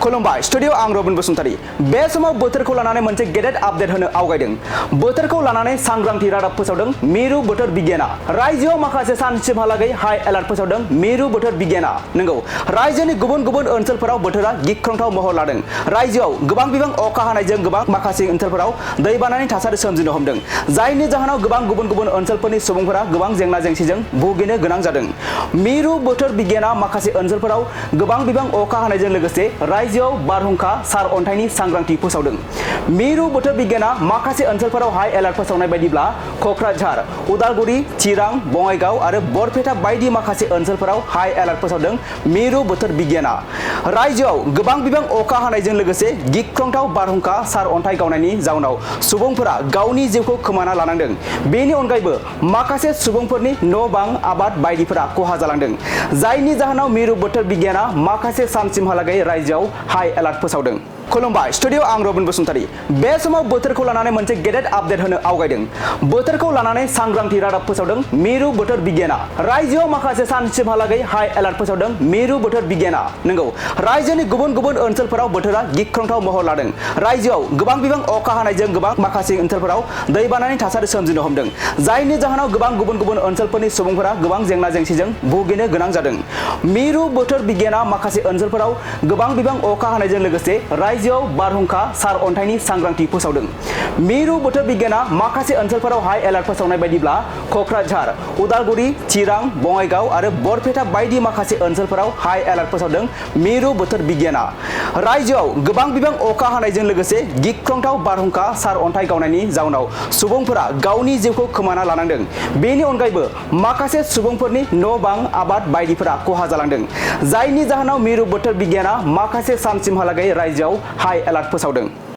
खुलुमबाय स्टुडियो आं रबिन बसुमतारी बे समाव बोथोरखौ लानानै मोनसे गेदेर आपडेट होनो आवगायदों बोथोरखौ लानानै सांग्रांथि रादाब फोसावदों मिरु बोथोर बिगियाना रायजोआव माखासे सानसिमहालागै हाई एलार्ट फोसावदों मिरु बोथोर बिगियाना नंगौ रायजोनि गुबुन गुबुन ओनसोलफोराव बोथोरा गिख्रंथाव महर लादों रायजोआव गोबां बिबां अखा हानायजों गोबां माखासे ओनसोलफोराव दैबानानि थासारि सोमजिनो हमदों जायनि जाहोनाव गोबां गुबुन गुबुन ओनसोलफोरनि सुबुंफोरा गोबां जेंना जेंसिजों भुगिनो गोनां जादों मिरु बोथोर बिगियाना माखासे ओनसोलफोराव गोबां बिबां अखा हानायजों लोगोसे रायजोआव बारहुंखा सार अन्थाइनि सांग्रांथि फोसावदों मिरु बोथोर बिगियाना माखासे ओनसोलफोराव हाई एलार्ट फोसावनाय बायदिब्ला कक्राझार उदालगुरि चिरां बङाइगाव आरो बरपेटा बायदि माखासे ओनसोलफोराव हाई एलार्ट फोसावदों मिरु बोथोर बिगियाना रायजोआव गोबां बिबां अखा हानायजों लोगोसे गिख्रंथाव बारहुंखा सार अन्थाइ गावनायनि जाउनाव सुबुंफोरा गावनि जिउखौ खोमाना लानांदों बेनि अनगायैबो माखासे सुबुंफोरनि न' बां आबाद बायदिफोरा खहा जालांदों जायनि जाहोनाव मिरु बोथोर बिगियाना माखासे सानसिमहालागै रायजोआव हाई एलार्ट फोसावदों खुलुमबाय स्टुडियो आं रबिन बसुमतारी बे समाव बोथोरखौ लानानै मोनसे गेदेर आपडेट होनो आवगायदों बोथोरखौ लानानै सांग्रांथि रादाब फोसावदों मिरु बोथोर बिगियाना रायजोआव माखासे सानसिमहालागै हाई एलार्ट फोसावदों मिरु बोथोर बिगियाना नंगौ रायजोनि गुबुन गुबुन ओनसोलफोराव बोथोरा गिख्रंथाव महर लादों रायजोआव गोबां बिबां अखा हानायजों गोबां माखासे ओनसोलफोराव दैबानानि थासारि सोमजिनो हमदों जायनि जाहोनाव गोबां गुबुन गुबुन ओनसोलफोरनि सुबुंफोरा गोबां जेंना जेंसिजों भुगिनो गोनां जादों मिरु बोथोर बिगियाना माखासे ओनसोलफोराव गोबां बिबां अखा हानायजों लोगोसे रायजोआव बारहुंखा सार अन्थाइनि सांग्रांथि फोसावदों मिरु बोथोर बिगियाना माखासे ओनसोलफोराव हाई एलार्ट फोसावनाय बायदिब्ला कक्राझार उदालगुरि चिरां बङाइगाव आरो बरपेटा बायदि माखासे ओनसोलफोराव हाई एलार्ट फोसावदों मिरु बोथोर बिगियाना रायजोआव गोबां बिबां अखा हानायजों लोगोसे गिख्रंथाव बारहुंखा सार अन्थाइ गावनायनि जाउनाव सुबुंफोरा गावनि जिउखौ खोमाना लानांदों बेनि अनगायैबो माखासे सुबुंफोरनि न' बां आबाद बायदिफोरा खहा जालांदों जायनि जाहोनाव मिरु बोथोर बिगियाना माखासे सानसिमहालागै रायजोआव हाई एलार्ट फोसावदों।